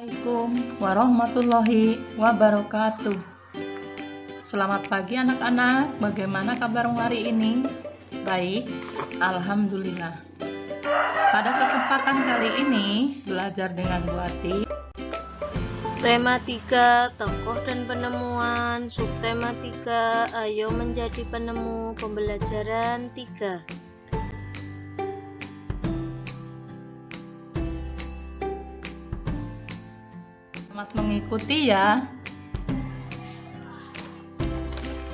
Assalamualaikum warahmatullahi wabarakatuh. Selamat pagi anak-anak, bagaimana kabar hari ini? Baik, alhamdulillah. Pada kesempatan kali ini, belajar dengan Bu Ati. Tema 3, tokoh dan penemuan. Subtema 3, ayo menjadi penemu. Pembelajaran 3. Selamat mengikuti ya.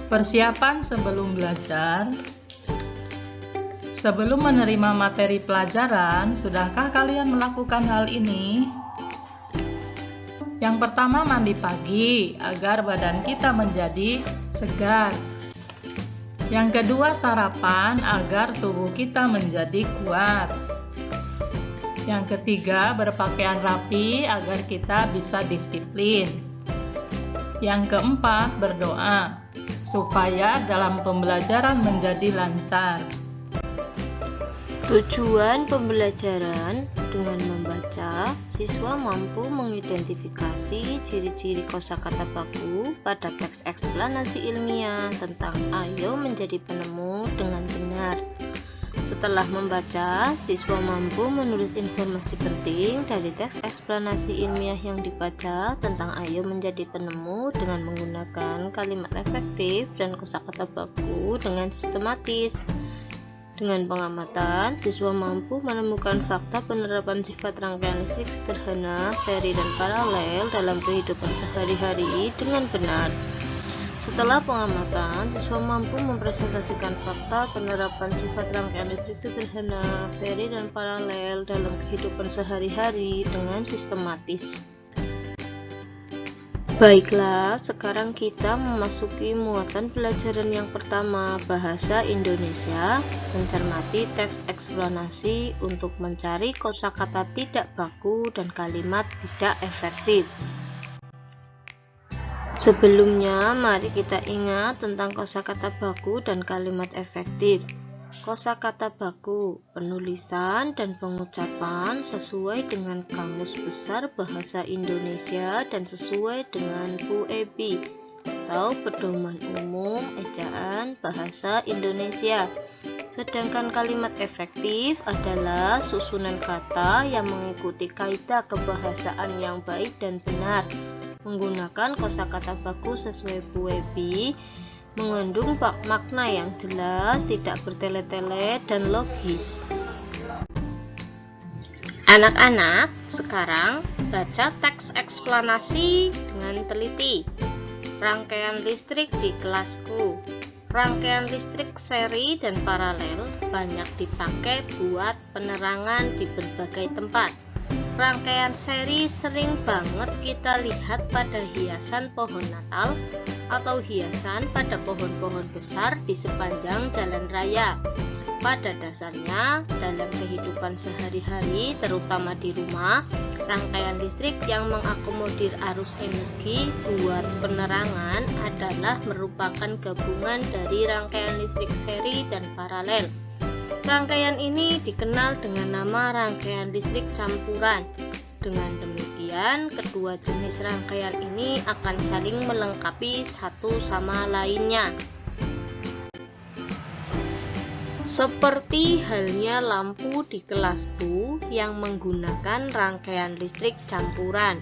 Persiapan sebelum belajar. Sebelum menerima materi pelajaran, sudahkah kalian melakukan hal ini? Yang pertama, mandi pagi agar badan kita menjadi segar. Yang kedua, sarapan agar tubuh kita menjadi kuat. Yang ketiga, berpakaian rapi agar kita bisa disiplin. Yang keempat, berdoa supaya dalam pembelajaran menjadi lancar. Tujuan pembelajaran: dengan membaca, siswa mampu mengidentifikasi ciri-ciri kosakata baku pada teks eksplanasi ilmiah tentang ayo menjadi penemu dengan benar. Setelah membaca, siswa mampu menulis informasi penting dari teks eksplanasi ilmiah yang dibaca tentang ayo menjadi penemu dengan menggunakan kalimat efektif dan kosakata baku dengan sistematis. Dengan pengamatan, siswa mampu menemukan fakta penerapan sifat rangkaian listrik sederhana, seri, dan paralel dalam kehidupan sehari-hari dengan benar. Setelah pengamatan, siswa mampu mempresentasikan fakta penerapan sifat rangkaian listrik sederhana, seri, dan paralel dalam kehidupan sehari-hari dengan sistematis. Baiklah, sekarang kita memasuki muatan pelajaran yang pertama, bahasa Indonesia. Mencermati teks eksplanasi untuk mencari kosakata tidak baku dan kalimat tidak efektif. Sebelumnya, mari kita ingat tentang kosakata baku dan kalimat efektif. Kosakata baku, penulisan dan pengucapan sesuai dengan Kamus Besar Bahasa Indonesia dan sesuai dengan PUEB atau Pedoman Umum Ejaan Bahasa Indonesia. Sedangkan kalimat efektif adalah susunan kata yang mengikuti kaidah kebahasaan yang baik dan benar, menggunakan kosakata baku sesuai PUEB, mengandung makna yang jelas, tidak bertele-tele, dan logis. Anak-anak, sekarang baca teks eksplanasi dengan teliti. Rangkaian listrik di kelasku. Rangkaian listrik seri dan paralel banyak dipakai buat penerangan di berbagai tempat. Rangkaian seri sering banget kita lihat pada hiasan pohon Natal atau hiasan pada pohon-pohon besar di sepanjang jalan raya. Pada dasarnya, dalam kehidupan sehari-hari, terutama di rumah, rangkaian listrik yang mengakomodir arus energi buat penerangan adalah merupakan gabungan dari rangkaian listrik seri dan paralel. Rangkaian ini dikenal dengan nama rangkaian listrik campuran. Dengan demikian, kedua jenis rangkaian ini akan saling melengkapi satu sama lainnya. Seperti halnya lampu di kelasku yang menggunakan rangkaian listrik campuran.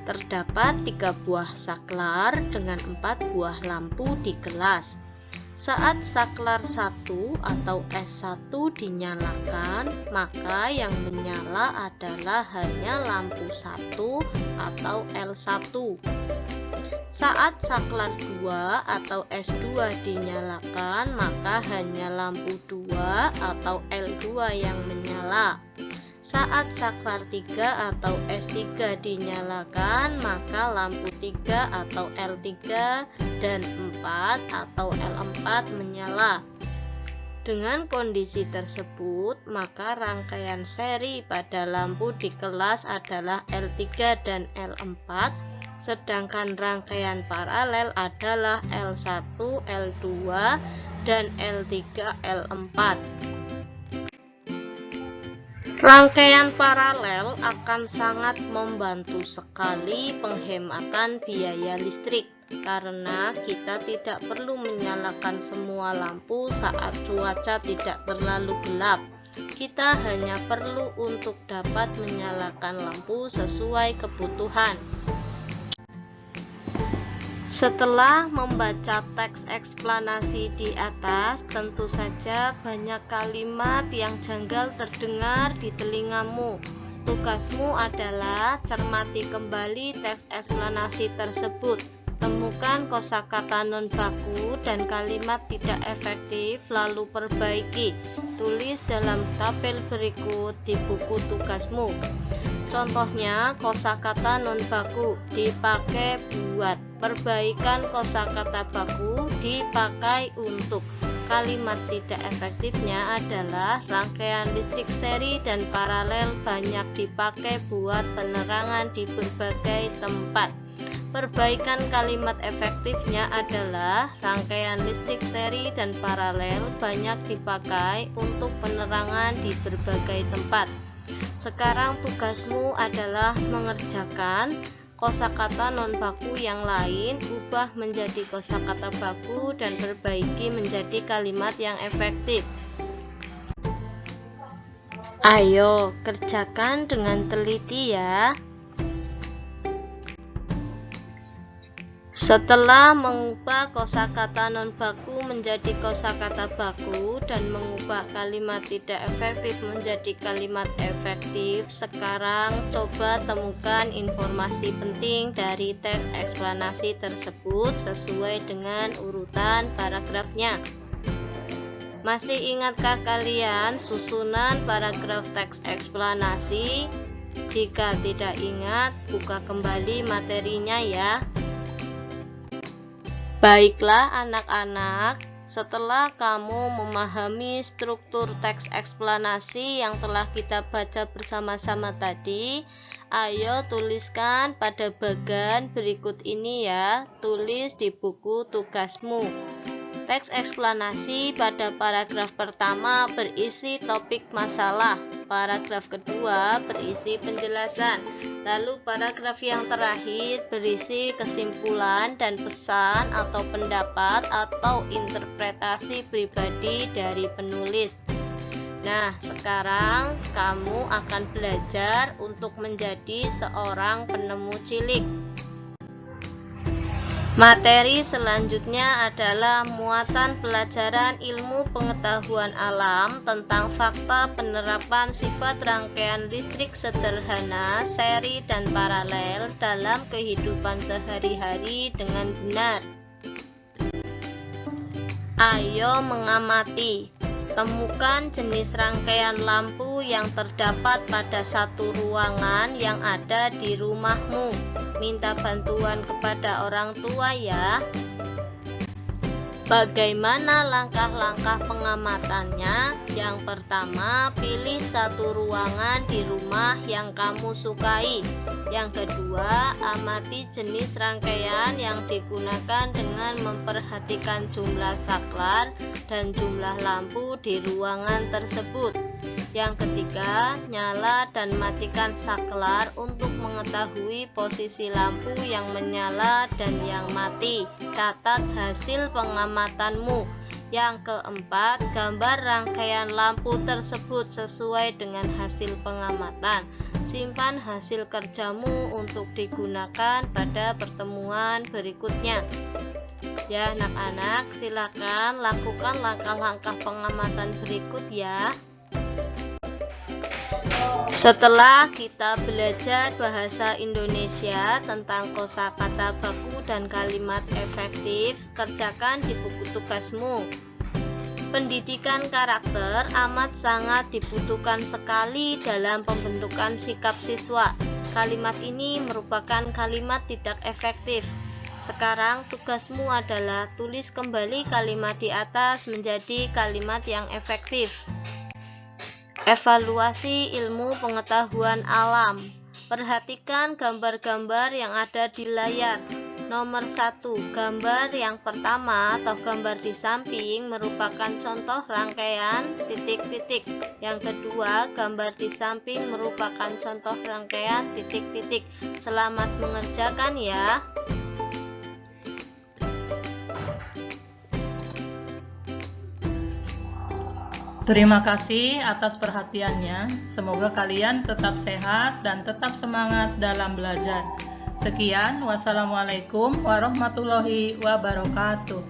Terdapat 3 buah saklar dengan 4 buah lampu di kelas. Saat saklar 1 atau S1 dinyalakan, maka yang menyala adalah hanya lampu 1 atau L1. Saat saklar 2 atau S2 dinyalakan, maka hanya lampu 2 atau L2 yang menyala. Saat saklar 3 atau S3 dinyalakan, maka lampu 3 atau L3 dan 4 atau L4 menyala. Dengan kondisi tersebut, maka rangkaian seri pada lampu di kelas adalah L3 dan L4, sedangkan rangkaian paralel adalah L1, L2, dan L3, L4. Rangkaian paralel akan sangat membantu sekali penghematan biaya listrik karena kita tidak perlu menyalakan semua lampu saat cuaca tidak terlalu gelap. Kita hanya perlu untuk dapat menyalakan lampu sesuai kebutuhan. Setelah membaca teks eksplanasi di atas, tentu saja banyak kalimat yang janggal terdengar di telingamu. Tugasmu adalah cermati kembali teks eksplanasi tersebut. Temukan kosakata non baku dan kalimat tidak efektif, lalu perbaiki. Tulis dalam tabel berikut di buku tugasmu. Contohnya, kosakata non baku dipakai buat. Perbaikan kosakata baku dipakai untuk. Kalimat tidak efektifnya adalah rangkaian listrik seri dan paralel banyak dipakai buat penerangan di berbagai tempat. Perbaikan kalimat efektifnya adalah rangkaian listrik seri dan paralel banyak dipakai untuk penerangan di berbagai tempat. Sekarang tugasmu adalah mengerjakan kosakata non baku yang lain, ubah menjadi kosakata baku dan perbaiki menjadi kalimat yang efektif. Ayo, kerjakan dengan teliti ya. Setelah mengubah kosakata non baku menjadi kosakata baku dan mengubah kalimat tidak efektif menjadi kalimat efektif, sekarang coba temukan informasi penting dari teks eksplanasi tersebut sesuai dengan urutan paragrafnya. Masih ingatkah kalian susunan paragraf teks eksplanasi? Jika tidak ingat, buka kembali materinya ya. Baiklah anak-anak, setelah kamu memahami struktur teks eksplanasi yang telah kita baca bersama-sama tadi, ayo tuliskan pada bagan berikut ini ya, tulis di buku tugasmu. Teks eksplanasi pada paragraf pertama berisi topik masalah, paragraf kedua berisi penjelasan, lalu paragraf yang terakhir berisi kesimpulan dan pesan atau pendapat atau interpretasi pribadi dari penulis. Nah, sekarang kamu akan belajar untuk menjadi seorang penemu cilik. Materi selanjutnya adalah muatan pelajaran ilmu pengetahuan alam tentang fakta penerapan sifat rangkaian listrik sederhana, seri, dan paralel dalam kehidupan sehari-hari dengan benar. Ayo mengamati. Temukan jenis rangkaian lampu yang terdapat pada satu ruangan yang ada di rumahmu. Minta bantuan kepada orang tua ya. Bagaimana langkah-langkah pengamatannya? Yang pertama, pilih satu ruangan di rumah yang kamu sukai. Yang kedua, amati jenis rangkaian yang digunakan dengan memperhatikan jumlah saklar dan jumlah lampu di ruangan tersebut. Yang ketiga, nyala dan matikan saklar untuk mengetahui posisi lampu yang menyala dan yang mati. Catat hasil pengamatanmu. Yang keempat, gambar rangkaian lampu tersebut sesuai dengan hasil pengamatan. Simpan hasil kerjamu untuk digunakan pada pertemuan berikutnya. Ya anak-anak, silakan lakukan langkah-langkah pengamatan berikut ya. Setelah kita belajar bahasa Indonesia tentang kosakata baku dan kalimat efektif, kerjakan di buku tugasmu. Pendidikan karakter amat sangat dibutuhkan sekali dalam pembentukan sikap siswa. Kalimat ini merupakan kalimat tidak efektif. Sekarang tugasmu adalah tulis kembali kalimat di atas menjadi kalimat yang efektif. Evaluasi ilmu pengetahuan alam. Perhatikan gambar-gambar yang ada di layar. Nomor 1, gambar yang pertama atau gambar di samping merupakan contoh rangkaian titik-titik. Yang kedua, gambar di samping merupakan contoh rangkaian titik-titik. Selamat mengerjakan ya. Terima kasih atas perhatiannya. Semoga kalian tetap sehat dan tetap semangat dalam belajar. Sekian, wassalamualaikum warahmatullahi wabarakatuh.